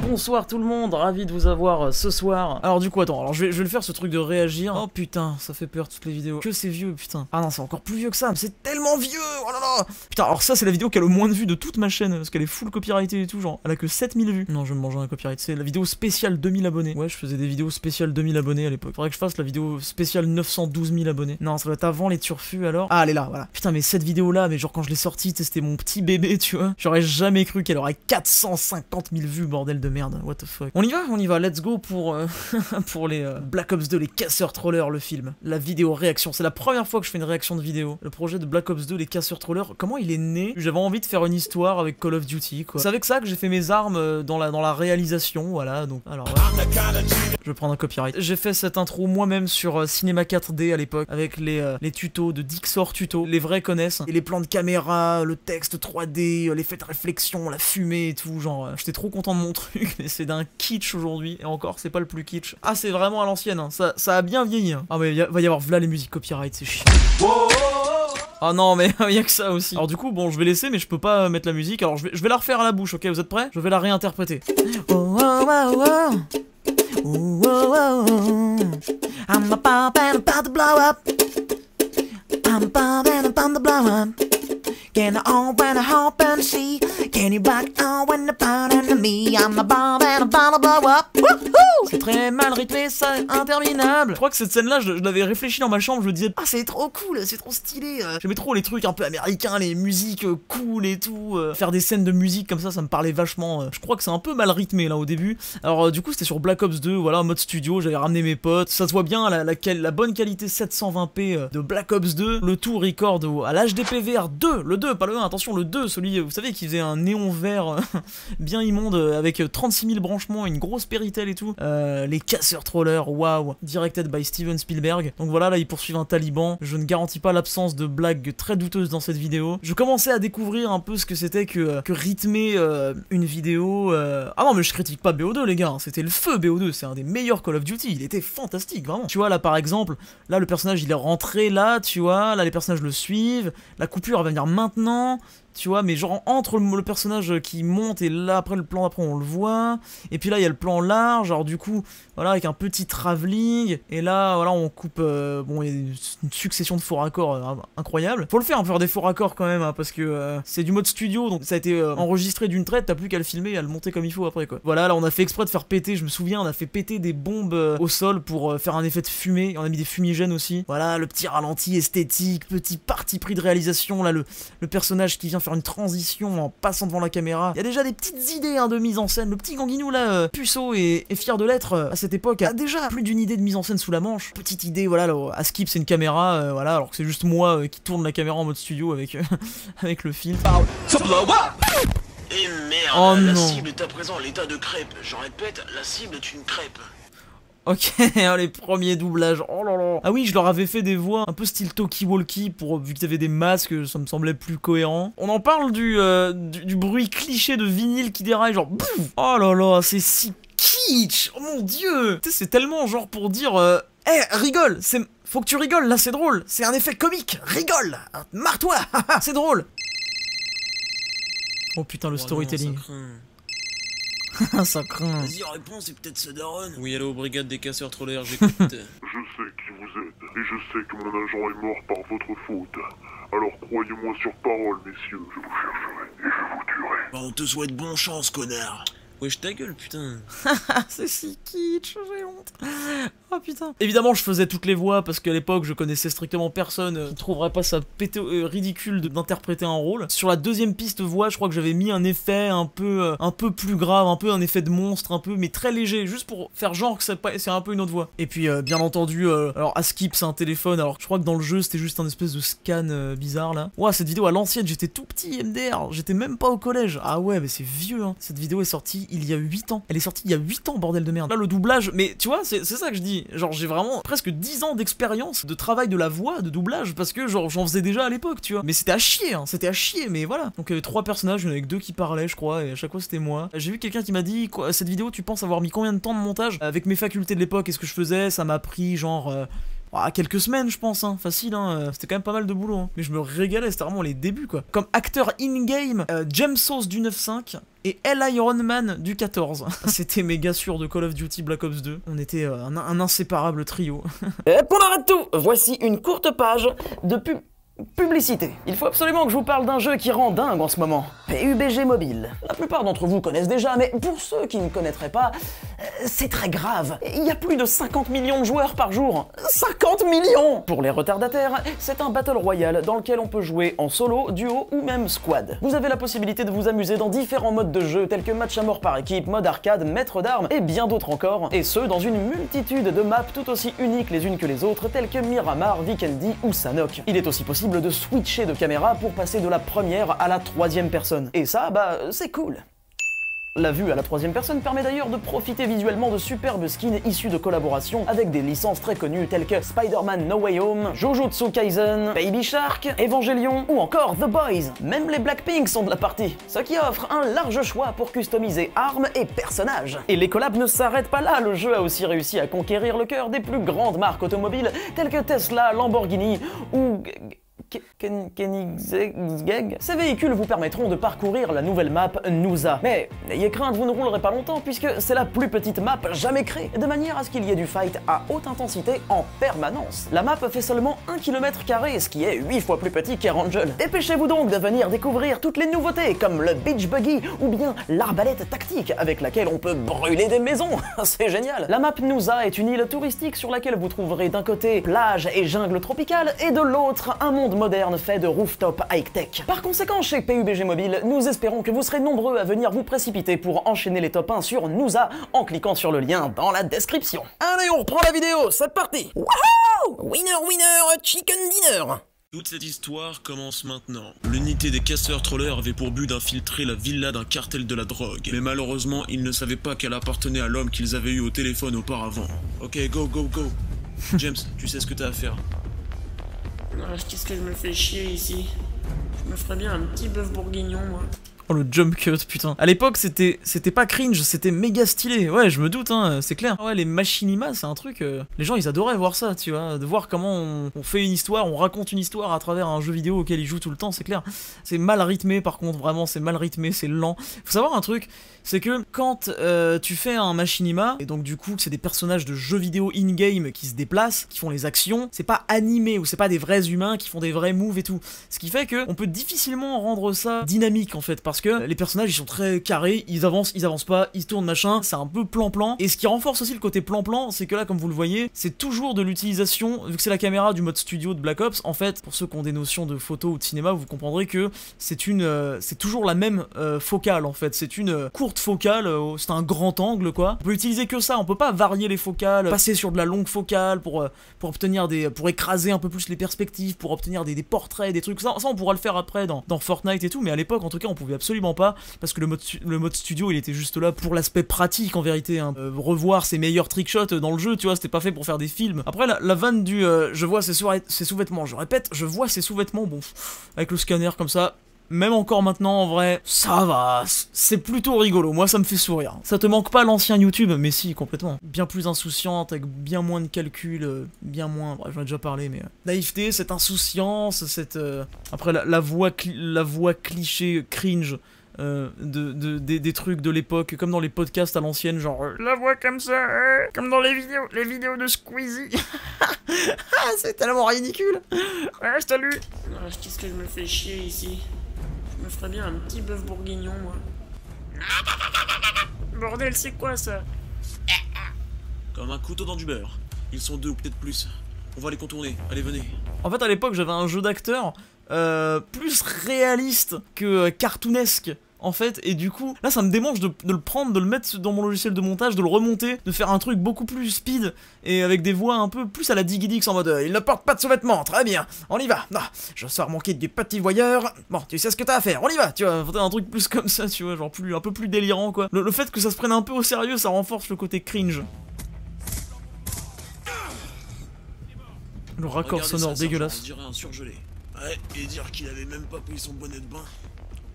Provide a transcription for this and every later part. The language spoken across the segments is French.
bonsoir tout le monde, ravi de vous avoir ce soir. Alors du coup attends, alors je vais le faire ce truc de réagir. Oh putain, ça fait peur toutes les vidéos. Que c'est vieux putain. Ah non, c'est encore plus vieux que ça, mais c'est tellement vieux. Oh là là. Putain, alors ça c'est la vidéo qui a le moins de vues de toute ma chaîne, parce qu'elle est full copyrightée et tout, genre elle a que 7000 vues. Non, je vais me manger un copyright, c'est la vidéo spéciale 2000 abonnés. Ouais, je faisais des vidéos spéciales 2000 abonnés à l'époque. Faudrait que je fasse la vidéo spéciale 912 000 abonnés. Non, ça doit être avant les turfus alors. Ah, elle est là, voilà. Putain, mais cette vidéo là, mais genre quand je l'ai sortie, c'était mon petit bébé, tu vois. J'aurais jamais cru qu'elle aurait 450 000 vues, bordel de merde. What the fuck. On y va, let's go pour, pour les Black Ops 2, les casseurs trollers, le film. La vidéo réaction, c'est la première fois que je fais une réaction de vidéo. Le projet de Black Ops 2, les casseurs trollers, comment il est né? J'avais envie de faire une histoire avec Call of Duty, quoi. C'est avec ça que j'ai fait mes armes dans la réalisation, voilà, donc, alors, ouais. Je vais prendre un copyright. J'ai fait cette intro moi-même sur Cinema 4D à l'époque, avec les tutos de Dixor Tuto, les vrais connaissent, et les plans de caméra, le texte 3D, l'effet de réflexion, la fumée et tout, genre, j'étais trop content de mon truc, mais c'est d'un kitsch aujourd'hui, et encore, c'est pas le plus kitsch. Ah, c'est vraiment à l'ancienne, hein. Ça a bien vieilli, hein. Ah, mais va y avoir v'là les musiques copyright, c'est chiant. Ah non, mais il y a que ça aussi. Alors du coup, bon, je vais laisser, mais je peux pas mettre la musique, alors je vais la refaire à la bouche, ok, vous êtes prêts? Je vais la réinterpréter. Oh, oh, oh, oh. Ooh, oh, oh, oh. I'm about to blow up. I'm about to blow up. Can I open a hope and see? Can you back on when the pound and me? I'm about to blow up. C'est très mal rythmé, ça interminable. Je crois que cette scène-là, je l'avais réfléchi dans ma chambre, je me disais, ah c'est trop cool, c'est trop stylé. J'aimais trop les trucs un peu américains, les musiques cool et tout. Faire des scènes de musique comme ça me parlait vachement. Je crois que c'est un peu mal rythmé là au début. Alors du coup c'était sur Black Ops 2, voilà, en mode studio, j'avais ramené mes potes. Ça se voit bien la bonne qualité 720p de Black Ops 2. Le tout record à l'HDPVR 2, le 2, pas le 1, attention le 2, celui, vous savez, qui faisait un néon vert bien immonde avec 36 000 branchements, une grosse péritelle et tout. Les casseurs trollers, waouh, directed by Steven Spielberg. Donc voilà, là ils poursuivent un taliban. Je ne garantis pas l'absence de blagues très douteuses dans cette vidéo. Je commençais à découvrir un peu ce que c'était que rythmer une vidéo. Ah non, mais je critique pas BO2 les gars, hein. C'était le feu BO2, c'est un des meilleurs Call of Duty, il était fantastique vraiment. Tu vois là par exemple, là le personnage il est rentré là, tu vois, là les personnages le suivent, la coupure elle va venir maintenant. Tu vois, mais genre entre le personnage qui monte et là après le plan d'après on le voit, et puis là il y a le plan large, alors du coup voilà avec un petit travelling, et là voilà on coupe, bon il y a une succession de faux raccords incroyable. Faut le faire, faire des faux raccords quand même, hein, parce que c'est du mode studio, donc ça a été enregistré d'une traite, t'as plus qu'à le filmer et à le monter comme il faut après quoi. Voilà, là on a fait exprès de faire péter, je me souviens, on a fait péter des bombes au sol pour faire un effet de fumée, et on a mis des fumigènes aussi. Voilà, le petit ralenti esthétique, petit parti pris de réalisation, là le personnage qui vient faire une transition en passant devant la caméra. Il y a déjà des petites idées de mise en scène. Le petit Ganguinou là, puceau et fier de l'être à cette époque, a déjà plus d'une idée de mise en scène sous la manche. Petite idée, voilà, là, à skip c'est une caméra, voilà, alors que c'est juste moi qui tourne la caméra en mode studio avec, avec le film. Et merde, oh, la non. cible est à présent à l'état de crêpe. Je répète, la cible est une crêpe. Ok, les premiers doublages, oh là là. Ah oui, je leur avais fait des voix un peu style talkie-walkie, vu qu'ils avaient des masques, ça me semblait plus cohérent. On en parle du bruit cliché de vinyle qui déraille, genre bouf. Oh là là, c'est si kitsch, oh mon dieu. Tu sais, c'est tellement genre pour dire, rigole, faut que tu rigoles, là c'est drôle, c'est un effet comique, rigole, marre-toi, c'est drôle. Oh putain, le storytelling. Ça craint. Vas-y, réponds, c'est peut-être ce daron. Oui, allô, brigade des casseurs trollers, j'écoute. Je sais qui vous êtes, et je sais que mon agent est mort par votre faute. Alors croyez-moi sur parole, messieurs, je vous chercherai et je vous tuerai. Bah, on te souhaite bonne chance, connard. Wesh ta gueule, putain. C'est si kitsch, j'ai honte. Oh putain. Évidemment, je faisais toutes les voix parce qu'à l'époque, je connaissais strictement personne qui trouverait pas ça ridicule d'interpréter un rôle. Sur la deuxième piste voix, je crois que j'avais mis un effet un peu plus grave, un peu un effet de monstre, un peu, mais très léger, juste pour faire genre que c'est un peu une autre voix. Et puis, bien entendu, alors à skip, c'est un téléphone. Alors, je crois que dans le jeu, c'était juste un espèce de scan bizarre là. Ouah, cette vidéo à l'ancienne, j'étais tout petit MDR, j'étais même pas au collège. Ah ouais, mais c'est vieux, hein. Cette vidéo est sortie il y a 8 ans. Elle est sortie il y a 8 ans, bordel de merde. Là, le doublage, mais tu vois, c'est ça que je dis. Genre, j'ai vraiment presque 10 ans d'expérience de travail de la voix, de doublage, parce que genre, j'en faisais déjà à l'époque, tu vois. Mais c'était à chier, hein, c'était à chier, mais voilà. Donc, il y avait 3 personnages, il y en avait que 2 qui parlaient, je crois, et à chaque fois, c'était moi. J'ai vu quelqu'un qui m'a dit, quoi, cette vidéo, tu penses avoir mis combien de temps de montage? Avec mes facultés de l'époque et ce que je faisais, ça m'a pris genre... quelques semaines, je pense, hein, facile, hein, c'était quand même pas mal de boulot, hein. Mais je me régalais, c'était vraiment les débuts, quoi. Comme acteur in-game, James Sauce du 9.5 et L. Iron Man du 14. C'était méga sûr de Call of Duty Black Ops 2. On était un inséparable trio. Et pour l'arrêt de tout, voici une courte page de publicité. Il faut absolument que je vous parle d'un jeu qui rend dingue en ce moment. PUBG Mobile. La plupart d'entre vous connaissent déjà, mais pour ceux qui ne connaîtraient pas, c'est très grave. Il y a plus de 50 millions de joueurs par jour. 50 millions! Pour les retardataires, c'est un Battle Royale dans lequel on peut jouer en solo, duo ou même squad. Vous avez la possibilité de vous amuser dans différents modes de jeu tels que match à mort par équipe, mode arcade, maître d'armes et bien d'autres encore, et ce dans une multitude de maps tout aussi uniques les unes que les autres telles que Miramar, Vikendi ou Sanhok. Il est aussi possible de switcher de caméra pour passer de la première à la troisième personne. Et ça, bah, c'est cool. La vue à la troisième personne permet d'ailleurs de profiter visuellement de superbes skins issus de collaborations avec des licences très connues telles que Spider-Man No Way Home, Jujutsu Kaisen, Baby Shark, Evangelion ou encore The Boys. Même les Blackpink sont de la partie, ce qui offre un large choix pour customiser armes et personnages. Et les collabs ne s'arrêtent pas là, le jeu a aussi réussi à conquérir le cœur des plus grandes marques automobiles telles que Tesla, Lamborghini ou Koenigsegg. Ces véhicules vous permettront de parcourir la nouvelle map Nusa. Mais n'ayez crainte, vous ne roulerez pas longtemps puisque c'est la plus petite map jamais créée, de manière à ce qu'il y ait du fight à haute intensité en permanence. La map fait seulement 1 km², ce qui est 8 fois plus petit qu'Erangel. Dépêchez-vous donc de venir découvrir toutes les nouveautés comme le Beach Buggy ou bien l'arbalète tactique avec laquelle on peut brûler des maisons. C'est génial. La map Nusa est une île touristique sur laquelle vous trouverez d'un côté plage et jungle tropicale et de l'autre un monde moderne fait de rooftop high-tech. Par conséquent, chez PUBG Mobile, nous espérons que vous serez nombreux à venir vous précipiter pour enchaîner les top 1 sur Nusa en cliquant sur le lien dans la description. Allez, on reprend la vidéo, c'est parti. Wouhou! Winner, winner, chicken dinner. Toute cette histoire commence maintenant. L'unité des casseurs-trollers avait pour but d'infiltrer la villa d'un cartel de la drogue. Mais malheureusement, ils ne savaient pas qu'elle appartenait à l'homme qu'ils avaient eu au téléphone auparavant. Ok, go, go, go. James, tu sais ce que t'as à faire. Qu'est-ce que je me fais chier ici? Je me ferais bien un petit bœuf bourguignon, moi. Oh le jump cut, putain. À l'époque c'était pas cringe, c'était méga stylé. Ouais, je me doute, hein, c'est clair. Ouais, les machinima, c'est un truc... les gens ils adoraient voir ça, tu vois. De voir comment on fait une histoire, on raconte une histoire à travers un jeu vidéo auquel ils jouent tout le temps, c'est clair. C'est mal rythmé par contre, vraiment c'est mal rythmé, c'est lent. Faut savoir un truc, c'est que quand tu fais un machinima, et donc du coup c'est des personnages de jeux vidéo in-game qui se déplacent, qui font les actions, c'est pas animé ou c'est pas des vrais humains qui font des vrais moves et tout. Ce qui fait que on peut difficilement rendre ça dynamique en fait, parce que les personnages ils sont très carrés, ils avancent pas, ils se tournent machin, c'est un peu plan-plan. Et ce qui renforce aussi le côté plan-plan, c'est que là comme vous le voyez, c'est toujours de l'utilisation, vu que c'est la caméra du mode studio de Black Ops, en fait, pour ceux qui ont des notions de photo ou de cinéma, vous comprendrez que c'est toujours la même focale en fait, c'est une courte focale, c'est un grand angle quoi. On peut utiliser que ça, on peut pas varier les focales, passer sur de la longue focale pour obtenir pour écraser un peu plus les perspectives, pour obtenir des portraits, des trucs, ça on pourra le faire après dans Fortnite et tout, mais à l'époque en tout cas on pouvait absolument pas, parce que le mode studio il était juste là pour l'aspect pratique en vérité, hein. Revoir ses meilleurs trickshots dans le jeu, tu vois, c'était pas fait pour faire des films. Après la vanne du je vois ses sous-vêtements, je répète, je vois ses sous-vêtements, bon, avec le scanner comme ça, même encore maintenant en vrai, ça va, c'est plutôt rigolo, moi ça me fait sourire. Ça te manque pas l'ancien YouTube, mais si, complètement. Bien plus insouciante, avec bien moins de calcul, bien moins, bref j'en ai déjà parlé, mais... naïveté, cette insouciance, cette... Après la voix cliché, cringe, des trucs de l'époque, comme dans les podcasts à l'ancienne, genre... La voix comme ça, comme dans les vidéos de Squeezie. C'est tellement ridicule. Ouais, salut. Qu'est-ce que je me fais chier ici? Je me ferais bien un petit bœuf bourguignon, moi. Bordel, c'est quoi ça? Comme un couteau dans du beurre. Ils sont deux ou peut-être plus. On va les contourner, allez venez. En fait à l'époque j'avais un jeu d'acteur plus réaliste que cartoonesque en fait, et du coup là ça me démange de le prendre, de le mettre dans mon logiciel de montage, de le remonter, de faire un truc beaucoup plus speed et avec des voix un peu plus à la Digidix en mode il ne porte pas de sous-vêtements, très bien, on y va, non, je sors mon kit du petit voyeur, bon tu sais ce que t'as à faire, on y va, tu vois, faut un truc plus comme ça, tu vois, genre un peu plus délirant quoi. Le fait que ça se prenne un peu au sérieux, ça renforce le côté cringe. Le raccord sonore dégueulasse. On dirait un surgelé. Ouais, et dire qu'il avait même pas pris son bonnet de bain.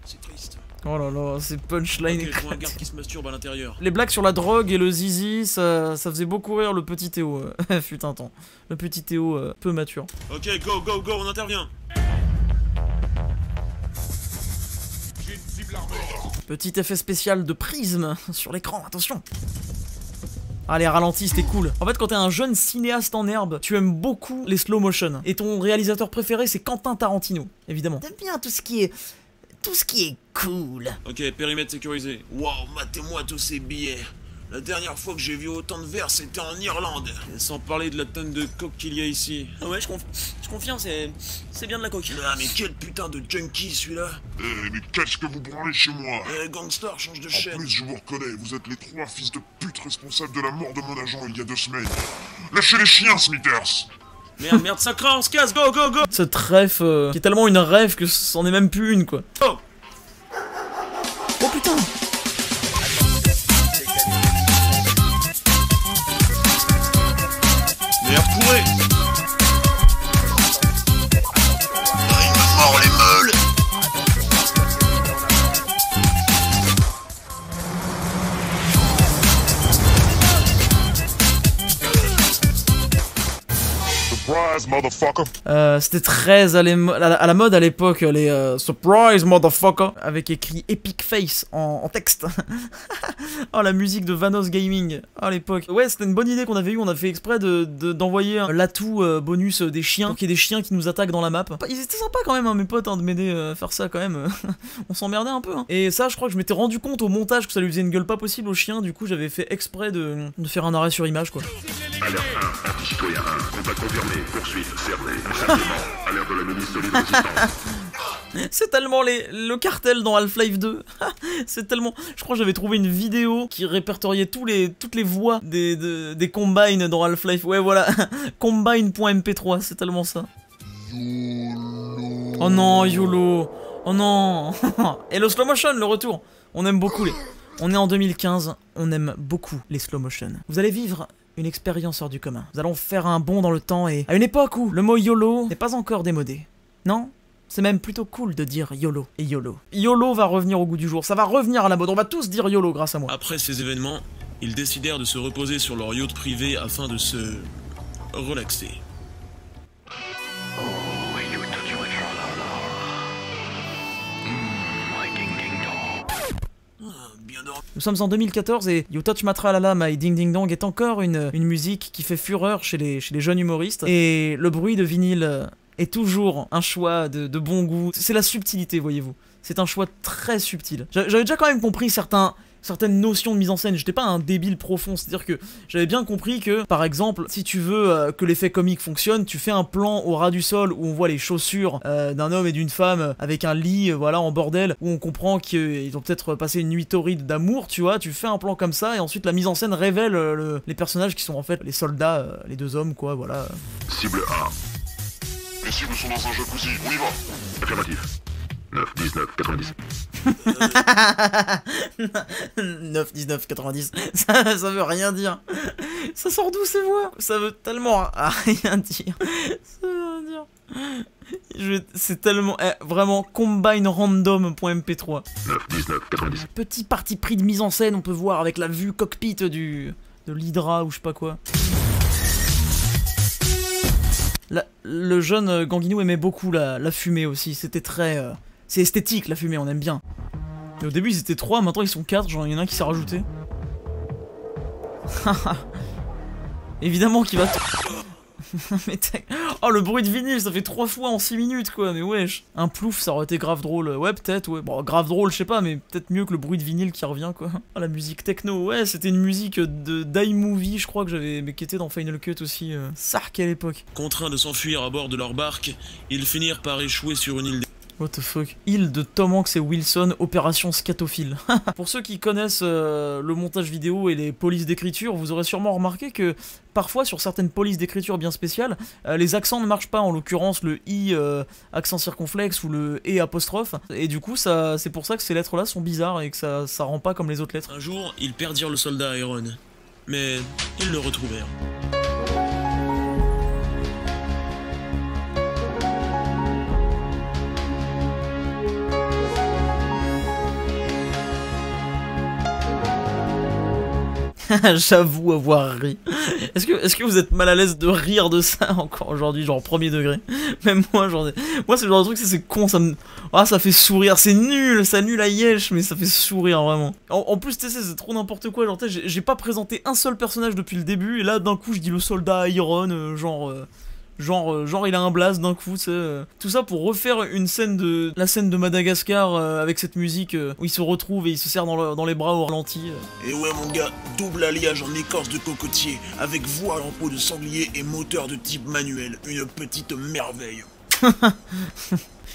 C'est triste. Oh là là, c'est punchline Ok, je vois un éclaté. garde qui se masturbe à l'intérieur. Les blagues sur la drogue et le zizi, ça faisait beaucoup rire le petit Théo. Fut un temps. Le petit Théo peu mature. Ok, go, go, go, on intervient. Petit effet spécial de prisme sur l'écran, attention. Allez, ralenti, c'était cool. En fait, quand t'es un jeune cinéaste en herbe, tu aimes beaucoup les slow motion. Et ton réalisateur préféré, c'est Quentin Tarantino, évidemment. T'aimes bien tout ce qui est cool. Ok, périmètre sécurisé. Waouh, matez-moi tous ces billets. La dernière fois que j'ai vu autant de verres, c'était en Irlande. Et sans parler de la tonne de coke qu'il y a ici. Ah ouais, je confirme, c'est bien de la coque. Ah, mais quel putain de junkie celui-là. Eh, mais qu'est-ce que vous branlez chez moi? Eh, gangster, change de En chaîne. plus, je vous reconnais, vous êtes les 3 fils de pute responsables de la mort de mon agent il y a 2 semaines. Lâchez les chiens, Smithers! Merde, ça craint, on se casse, go, go, go. Cette ref qui est tellement une ref que c'en est même plus une, quoi. Oh. Oh putain. Merde, courez. Ah, il me mord les meules. Surprise, motherfucker! C'était très à la mode à l'époque, les Surprise Motherfucker, avec écrit Epic Face en texte. Oh, la musique de Vanos Gaming, à l'époque. Ouais, c'était une bonne idée qu'on avait eue, on a fait exprès d'envoyer l'atout bonus des chiens, donc il y a des chiens qui nous attaquent dans la map. Ils étaient sympas quand même, hein, mes potes, hein, de m'aider à faire ça quand même. On s'emmerdait un peu. Hein. Et ça, je crois que je m'étais rendu compte au montage que ça lui faisait une gueule pas possible aux chiens, du coup j'avais fait exprès de faire un arrêt sur image, quoi. Alerte 1, anti-citoyen 1, contact confirmé, poursuite cerné, simplement, alerte de la milice solide résistance. C'est tellement le cartel dans Half-Life 2. C'est tellement... Je crois que j'avais trouvé une vidéo qui répertoriait toutes les voix des combines dans Half-Life. Ouais, voilà. Combine.mp3, c'est tellement ça. Oh non, YOLO. Oh non. Et le slow motion, le retour. On aime beaucoup les... On est en 2015, on aime beaucoup les slow motion. Vous allez vivre une expérience hors du commun. Nous allons faire un bond dans le temps et... À une époque où le mot YOLO n'est pas encore démodé. Non ? C'est même plutôt cool de dire YOLO et YOLO. YOLO va revenir au goût du jour, ça va revenir à la mode, on va tous dire YOLO grâce à moi. Après ces événements, ils décidèrent de se reposer sur leur yacht privé afin de se relaxer. Nous sommes en 2014 et You Touch Ma Tralala My Ding Ding Dong est encore une musique qui fait fureur chez les jeunes humoristes. Et le bruit de vinyle est toujours un choix de bon goût. C'est la subtilité, voyez-vous. C'est un choix très subtil. J'avais déjà quand même compris certaines notions de mise en scène, j'étais pas un débile profond, c'est-à-dire que j'avais bien compris que, par exemple, si tu veux que l'effet comique fonctionne, tu fais un plan au ras du sol où on voit les chaussures d'un homme et d'une femme avec un lit, voilà, en bordel, où on comprend qu'ils ont peut-être passé une nuit torride d'amour, tu vois, tu fais un plan comme ça, et ensuite la mise en scène révèle les personnages qui sont en fait les soldats, les deux hommes, quoi, voilà. Cible 1. Les cibles sont dans un jacuzzi, on y va! Affirmatif. 9, 19, 90. 9, 19, 90, ça veut rien dire. Ça sort d'où ces voix? Ça veut tellement rien dire. Ça veut rien dire. C'est tellement... vraiment, combinerandom.mp3. 9, 19, 90. Petit parti pris de mise en scène, on peut voir avec la vue cockpit de l'Hydra ou je sais pas quoi. Le jeune Ganguinou aimait beaucoup la fumée aussi, c'était très... c'est esthétique la fumée, on aime bien. Et au début ils étaient 3, maintenant ils sont 4, genre il y en a un qui s'est rajouté. Évidemment qu'il va... Mais oh le bruit de vinyle, ça fait 3 fois en 6 minutes quoi, mais wesh. Un plouf ça aurait été grave drôle, ouais peut-être, ouais. Bon grave drôle je sais pas, mais peut-être mieux que le bruit de vinyle qui revient quoi. Oh la musique techno, ouais c'était une musique de d'iMovie je crois que j'avais, mais qui était dans Final Cut aussi, Sark à l'époque. Contraints de s'enfuir à bord de leur barque, ils finirent par échouer sur une île. What the fuck. Île de Tom Hanks et Wilson, opération scatophile. Pour ceux qui connaissent le montage vidéo et les polices d'écriture, vous aurez sûrement remarqué que parfois sur certaines polices d'écriture bien spéciales, les accents ne marchent pas, en l'occurrence le I accent circonflexe ou le E apostrophe, et du coup c'est pour ça que ces lettres là sont bizarres et que ça rend pas comme les autres lettres. Un jour, ils perdirent le soldat Iron, mais ils le retrouvèrent. J'avoue avoir ri. Est-ce que vous êtes mal à l'aise de rire de ça encore aujourd'hui, genre premier degré? Même moi, genre... Moi, c'est le genre de truc, c'est con, ça me... Ah, ça fait sourire, c'est nul, ça nul à yesh, mais ça fait sourire, vraiment. En plus, tu sais, c'est trop n'importe quoi, genre, tu sais, j'ai pas présenté un seul personnage depuis le début, et là, d'un coup, je dis le soldat Iron, genre il a un blaze d'un coup, tu sais. Tout ça pour refaire une scène de... La scène de Madagascar avec cette musique où il se retrouve et il se serre dans les bras au ralenti. Et ouais mon gars, double alliage en écorce de cocotier, avec voile en peau de sanglier et moteur de type manuel. Une petite merveille.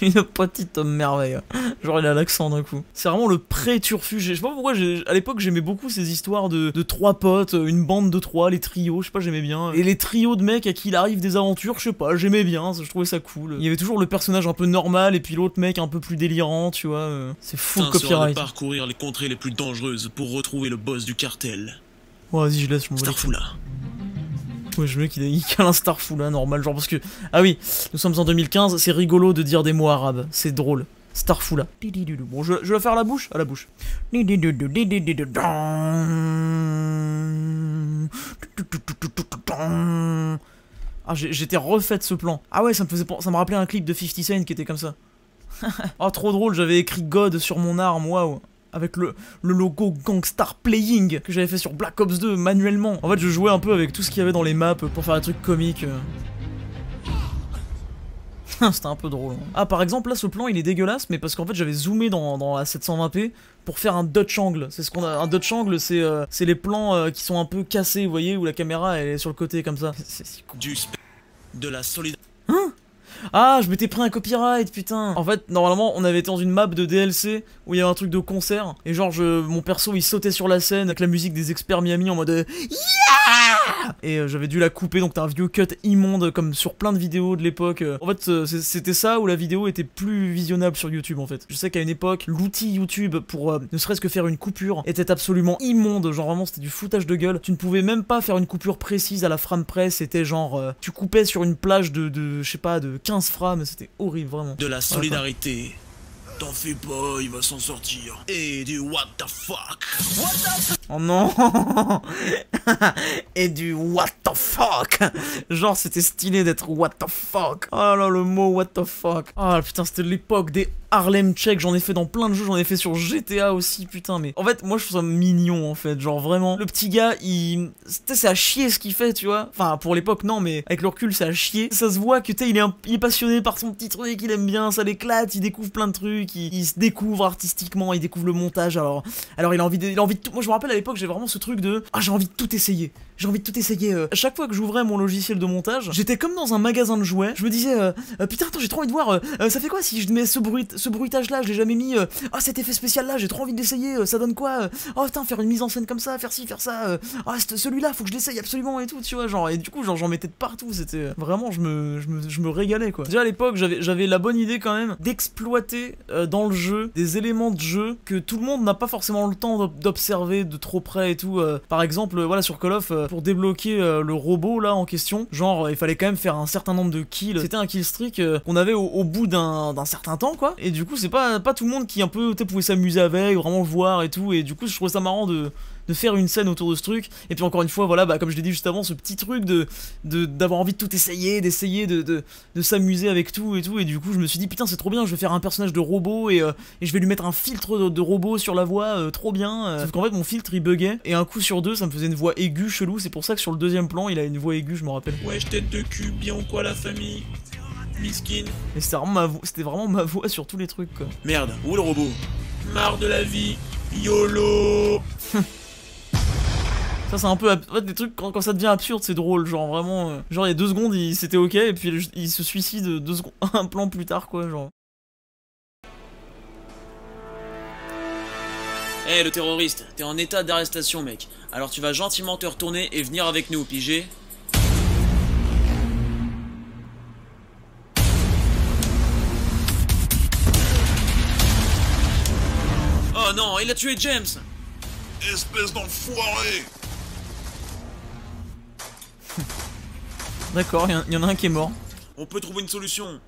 Une petite merveille. Genre il a l'accent d'un coup. C'est vraiment le pré-turfu. Je sais pas pourquoi, à l'époque j'aimais beaucoup ces histoires de trois potes, une bande de trois, les trios, je sais pas, j'aimais bien. Et les trios de mecs à qui il arrive des aventures, je sais pas, j'aimais bien, je trouvais ça cool. Il y avait toujours le personnage un peu normal et puis l'autre mec un peu plus délirant, tu vois. C'est fou le copyright. De parcourir les contrées les plus dangereuses pour retrouver le boss du cartel. Ouais, vas-y, je laisse, je m'en vais. Starfoula. Ouais, je veux qu'il cale un Starfoula normal, genre parce que... Ah oui, nous sommes en 2015, c'est rigolo de dire des mots arabes, c'est drôle. Starfoula. Bon, je vais faire la bouche. À la bouche. Ah, j'étais refaite ce plan. Ah ouais, ça me rappelait un clip de 50 Cent qui était comme ça. Oh, trop drôle, j'avais écrit God sur mon arme, waouh. Avec le logo Gangstar Playing que j'avais fait sur Black Ops 2 manuellement. En fait, je jouais un peu avec tout ce qu'il y avait dans les maps pour faire des trucs comiques. C'était un peu drôle. Ah, par exemple, là, ce plan, il est dégueulasse, mais parce qu'en fait, j'avais zoomé dans la 720p pour faire un Dutch angle. C'est ce qu'on a. Un Dutch angle, c'est les plans qui sont un peu cassés, vous voyez, où la caméra, elle est sur le côté, comme ça. C'est si con. De la solidarité. Hein? Ah, je m'étais pris un copyright, putain. En fait, normalement, on avait été dans une map de DLC où il y avait un truc de concert. Et genre, mon perso, il sautait sur la scène avec la musique des experts Miami en mode yeah! Et j'avais dû la couper, donc t'as un vieux cut immonde comme sur plein de vidéos de l'époque. En fait, c'était ça où la vidéo était plus visionnable sur YouTube, en fait. Je sais qu'à une époque, l'outil YouTube pour ne serait-ce que faire une coupure était absolument immonde. Genre, vraiment, c'était du foutage de gueule. Tu ne pouvais même pas faire une coupure précise à la frame près. C'était genre, tu coupais sur une plage de je sais pas, de 15 frames, c'était horrible, vraiment. De la solidarité. T'en fais pas, il va s'en sortir. Et du what the fuck. Oh non. Et du what the fuck. Genre c'était stylé d'être what the fuck. Oh là là, le mot what the fuck. Ah putain, c'était l'époque des Harlem Shake, j'en ai fait dans plein de jeux, j'en ai fait sur GTA aussi, putain, mais en fait, moi je trouve ça mignon en fait, genre vraiment, le petit gars, c'est à chier ce qu'il fait, tu vois, enfin pour l'époque non, mais avec le recul c'est à chier, ça se voit que tu sais, il est passionné par son petit truc, il aime bien, ça l'éclate, il découvre plein de trucs, il se découvre artistiquement, il découvre le montage, alors il a envie de tout, moi je me rappelle à l'époque, j'ai vraiment ce truc de, ah j'ai envie de tout essayer, à chaque fois que j'ouvrais mon logiciel de montage, j'étais comme dans un magasin de jouets, je me disais, putain attends j'ai trop envie de voir, ça fait quoi si je mets ce bruitage là, je l'ai jamais mis, ah cet effet spécial là, j'ai trop envie de l'essayer, ça donne quoi, oh putain faire une mise en scène comme ça, faire ci, faire ça, ah celui-là faut que je l'essaye absolument et tout, tu vois, genre, et du coup genre j'en mettais de partout, c'était vraiment, je me régalais quoi. Déjà à l'époque j'avais la bonne idée quand même d'exploiter dans le jeu des éléments de jeu que tout le monde n'a pas forcément le temps d'observer de trop près et tout, par exemple voilà sur Call of, pour débloquer le robot là en question, genre il fallait quand même faire un certain nombre de kills, c'était un kill streak qu'on avait au bout d'un certain temps quoi, et du coup c'est pas tout le monde qui un peu pouvait s'amuser avec, vraiment le voir et tout, et du coup je trouvais ça marrant de faire une scène autour de ce truc, et puis encore une fois voilà, bah comme je l'ai dit juste avant, ce petit truc d'avoir envie de tout essayer, d'essayer de s'amuser avec tout et tout, et du coup je me suis dit putain c'est trop bien, je vais faire un personnage de robot et je vais lui mettre un filtre de robot sur la voix, trop bien, sauf qu'en fait mon filtre il buguait, et un coup sur deux ça me faisait une voix aiguë chelou, c'est pour ça que sur le deuxième plan il a une voix aiguë, je me rappelle. Wesh tête de cul, bien ou quoi la famille? Miskin. Mais c'était vraiment ma voix sur tous les trucs quoi. Merde, où le robot? Marre de la vie, YOLO. Ça c'est un peu, en fait des trucs quand ça devient absurde c'est drôle, genre vraiment, genre il y a 2 secondes c'était ok et puis il se suicide 2 secondes, un plan plus tard quoi, genre. Eh le terroriste, t'es en état d'arrestation mec, alors tu vas gentiment te retourner et venir avec nous, pigé? Oh non, il a tué James! Espèce d'enfoiré! D'accord, il y en a un qui est mort. On peut trouver une solution.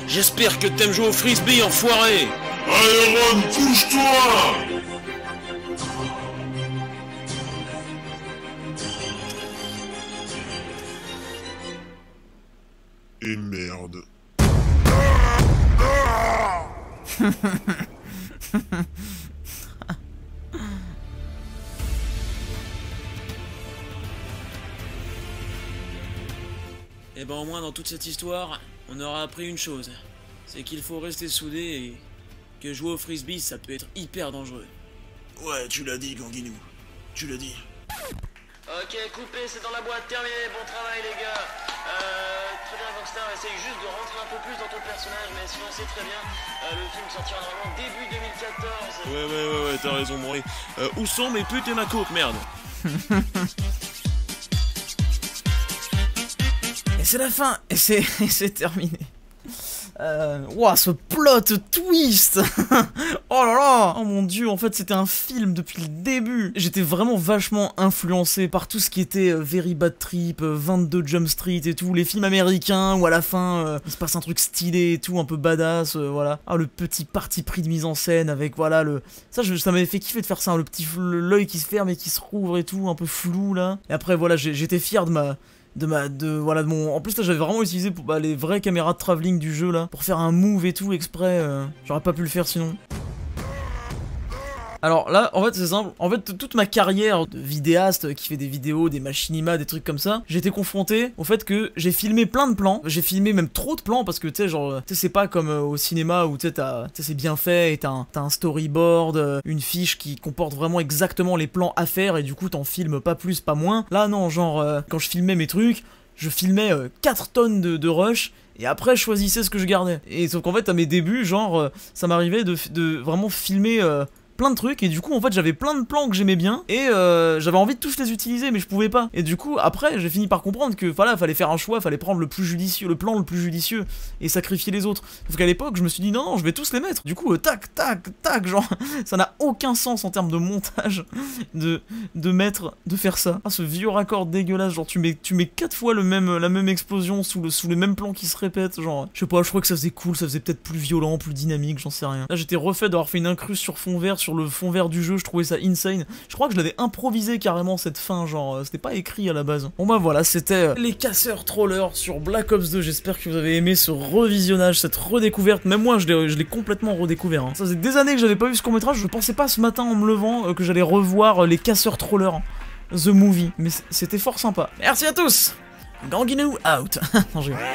J'espère que t'aimes jouer au frisbee, enfoiré. Allez Ron, couche-toi! Et merde. Et ben au moins dans toute cette histoire, on aura appris une chose. C'est qu'il faut rester soudé et que jouer au frisbee ça peut être hyper dangereux. Ouais, tu l'as dit, Ganguinou. Tu l'as dit. Ok, coupé, c'est dans la boîte, terminé, bon travail les gars. Très bien Gangstar, essaye juste de rentrer un peu plus dans ton personnage, mais sinon c'est très bien. Le film sortira normalement début 2014. Ouais, t'as raison, Maury. Où sont mes putes et ma coke, merde? Et c'est la fin, et c'est terminé. Ouah, ce plot twist. Oh là là. Oh mon dieu, en fait c'était un film depuis le début. J'étais vraiment vachement influencé par tout ce qui était Very Bad Trip, 22 Jump Street et tout, les films américains où à la fin il se passe un truc stylé et tout, un peu badass, voilà. Ah, le petit parti pris de mise en scène avec, voilà, ça m'avait fait kiffer de faire ça, hein, l'œil qui se ferme et qui se rouvre et tout, un peu flou là. Et après voilà, j'étais fier de mon... En plus là j'avais vraiment utilisé les vraies caméras de travelling du jeu là, pour faire un move et tout exprès, j'aurais pas pu le faire sinon. Alors là, en fait c'est simple, en fait toute ma carrière de vidéaste qui fait des vidéos, des machinima, des trucs comme ça, j'ai été confronté au fait que j'ai filmé plein de plans, j'ai filmé même trop de plans parce que tu sais genre, tu sais c'est pas comme au cinéma où tu sais c'est bien fait et t'as un storyboard, une fiche qui comporte vraiment exactement les plans à faire et du coup t'en filmes pas plus, pas moins. Là non, genre quand je filmais mes trucs, je filmais 4 tonnes de rush. Et après je choisissais ce que je gardais. Et sauf qu'en fait à mes débuts, genre ça m'arrivait de vraiment filmer plein de trucs et du coup en fait j'avais plein de plans que j'aimais bien et j'avais envie de tous les utiliser mais je pouvais pas. Et du coup après j'ai fini par comprendre que voilà, fallait faire un choix, fallait prendre le plus judicieux, le plan le plus judicieux et sacrifier les autres. Sauf qu'à l'époque je me suis dit non, je vais tous les mettre. Du coup tac tac tac, genre ça n'a aucun sens en termes de montage de faire ça. Ah, ce vieux raccord dégueulasse, genre tu mets 4 fois la même explosion sous le même plan qui se répète, genre je sais pas, je crois que ça faisait cool, ça faisait peut-être plus violent, plus dynamique, j'en sais rien. Là j'étais refait d'avoir fait une incruste sur fond vert sur le fond vert du jeu, je trouvais ça insane. Je crois que je l'avais improvisé carrément cette fin, genre c'était pas écrit à la base. Bon bah voilà, c'était les casseurs trollers sur Black Ops 2, j'espère que vous avez aimé ce revisionnage, cette redécouverte, même moi je l'ai complètement redécouvert. Hein. Ça faisait des années que j'avais pas vu ce court-métrage, je pensais pas ce matin en me levant que j'allais revoir les casseurs trollers, The Movie, mais c'était fort sympa. Merci à tous. Ganguinou out. Non, je rigole.